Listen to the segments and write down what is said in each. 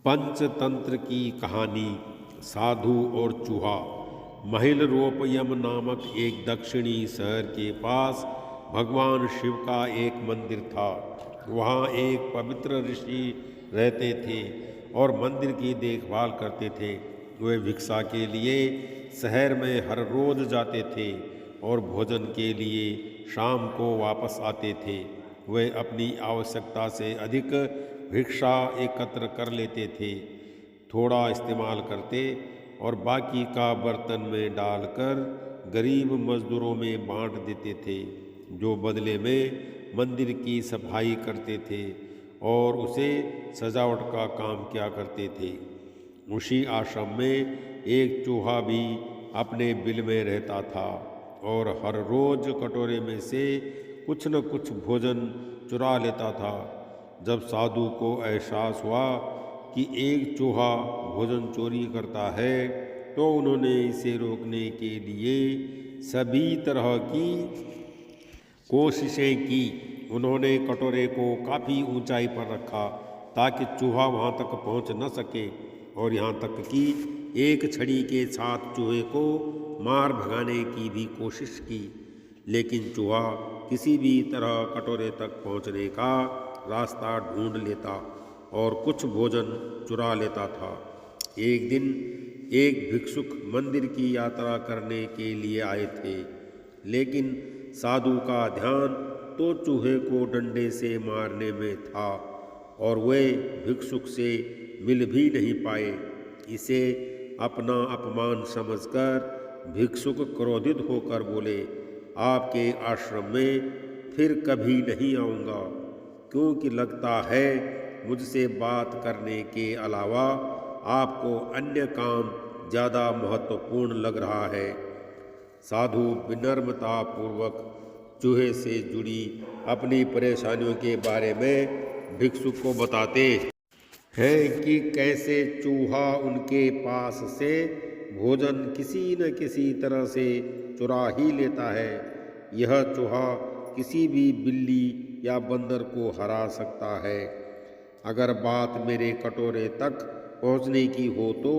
पंचतंत्र की कहानी। साधु और चूहा। महिलरोपयम नामक एक दक्षिणी शहर के पास भगवान शिव का एक मंदिर था। वहाँ एक पवित्र ऋषि रहते थे और मंदिर की देखभाल करते थे। वे भिक्षा के लिए शहर में हर रोज जाते थे और भोजन के लिए शाम को वापस आते थे। वे अपनी आवश्यकता से अधिक भिक्षा एकत्र कर लेते थे, थोड़ा इस्तेमाल करते और बाकी का बर्तन में डालकर गरीब मजदूरों में बांट देते थे, जो बदले में मंदिर की सफाई करते थे और उसे सजावट का काम किया करते थे। उसी आश्रम में एक चूहा भी अपने बिल में रहता था और हर रोज कटोरे में से कुछ न कुछ भोजन चुरा लेता था। जब साधु को एहसास हुआ कि एक चूहा भोजन चोरी करता है, तो उन्होंने इसे रोकने के लिए सभी तरह की कोशिशें की। उन्होंने कटोरे को काफ़ी ऊंचाई पर रखा ताकि चूहा वहां तक पहुंच न सके, और यहाँ तक कि एक छड़ी के साथ चूहे को मार भगाने की भी कोशिश की, लेकिन चूहा किसी भी तरह कटोरे तक पहुंचने का रास्ता ढूंढ लेता और कुछ भोजन चुरा लेता था। एक दिन एक भिक्षुक मंदिर की यात्रा करने के लिए आए थे, लेकिन साधु का ध्यान तो चूहे को डंडे से मारने में था और वे भिक्षुक से मिल भी नहीं पाए। इसे अपना अपमान समझकर भिक्षुक क्रोधित होकर बोले, आपके आश्रम में फिर कभी नहीं आऊँगा, क्योंकि लगता है मुझसे बात करने के अलावा आपको अन्य काम ज़्यादा महत्वपूर्ण लग रहा है। साधु विनम्रतापूर्वक चूहे से जुड़ी अपनी परेशानियों के बारे में भिक्षुक को बताते हैं कि कैसे चूहा उनके पास से भोजन किसी न किसी तरह से चुरा ही लेता है। यह चूहा किसी भी बिल्ली या बंदर को हरा सकता है। अगर बात मेरे कटोरे तक पहुंचने की हो तो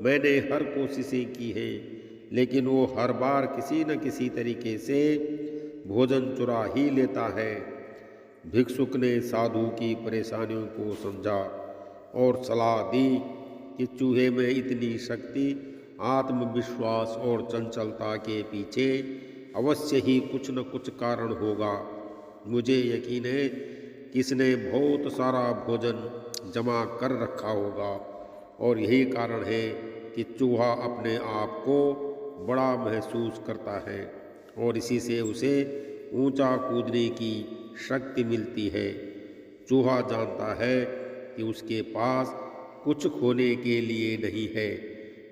मैंने हर कोशिशें की हैं, लेकिन वो हर बार किसी न किसी तरीके से भोजन चुरा ही लेता है। भिक्षुक ने साधु की परेशानियों को समझा और सलाह दी कि चूहे में इतनी शक्ति, आत्मविश्वास और चंचलता के पीछे अवश्य ही कुछ न कुछ कारण होगा। मुझे यकीन है कि इसने बहुत सारा भोजन जमा कर रखा होगा और यही कारण है कि चूहा अपने आप को बड़ा महसूस करता है और इसी से उसे ऊंचा कूदने की शक्ति मिलती है। चूहा जानता है कि उसके पास कुछ खोने के लिए नहीं है,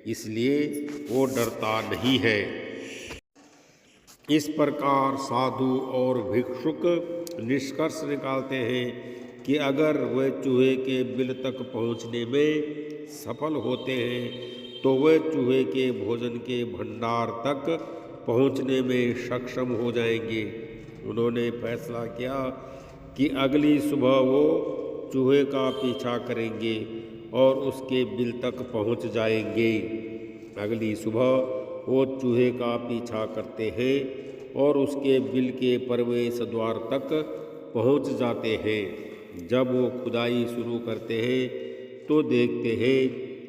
इसलिए वो डरता नहीं है। इस प्रकार साधु और भिक्षुक निष्कर्ष निकालते हैं कि अगर वे चूहे के बिल तक पहुंचने में सफल होते हैं तो वे चूहे के भोजन के भंडार तक पहुंचने में सक्षम हो जाएंगे। उन्होंने फैसला किया कि अगली सुबह वो चूहे का पीछा करेंगे और उसके बिल तक पहुंच जाएंगे। अगली सुबह वो चूहे का पीछा करते हैं और उसके बिल के प्रवेश द्वार तक पहुंच जाते हैं। जब वो खुदाई शुरू करते हैं तो देखते हैं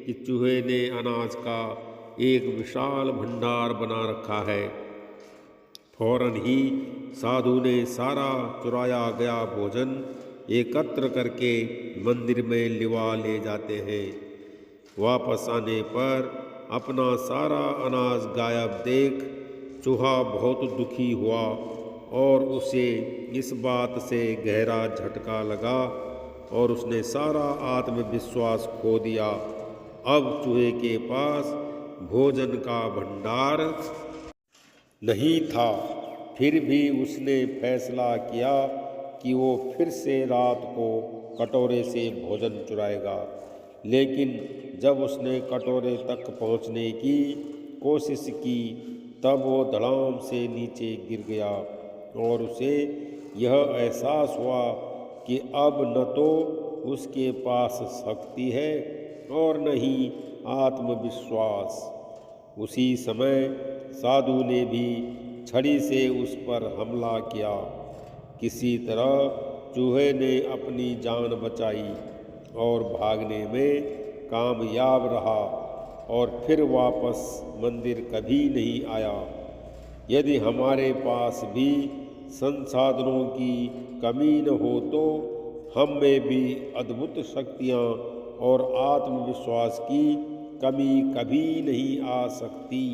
कि चूहे ने अनाज का एक विशाल भंडार बना रखा है। फौरन ही साधु ने सारा चुराया गया भोजन एकत्र करके मंदिर में लिवा ले जाते हैं। वापस आने पर अपना सारा अनाज गायब देख चूहा बहुत दुखी हुआ और उसे इस बात से गहरा झटका लगा और उसने सारा आत्मविश्वास खो दिया। अब चूहे के पास भोजन का भंडार नहीं था। फिर भी उसने फैसला किया कि वो फिर से रात को कटोरे से भोजन चुराएगा। लेकिन जब उसने कटोरे तक पहुंचने की कोशिश की तब वो धड़ाम से नीचे गिर गया और उसे यह एहसास हुआ कि अब न तो उसके पास शक्ति है और न ही आत्मविश्वास। उसी समय साधु ने भी छड़ी से उस पर हमला किया। किसी तरह चूहे ने अपनी जान बचाई और भागने में कामयाब रहा और फिर वापस मंदिर कभी नहीं आया। यदि हमारे पास भी संसाधनों की कमी न हो तो हम में भी अद्भुत शक्तियाँ और आत्मविश्वास की कमी कभी नहीं आ सकती।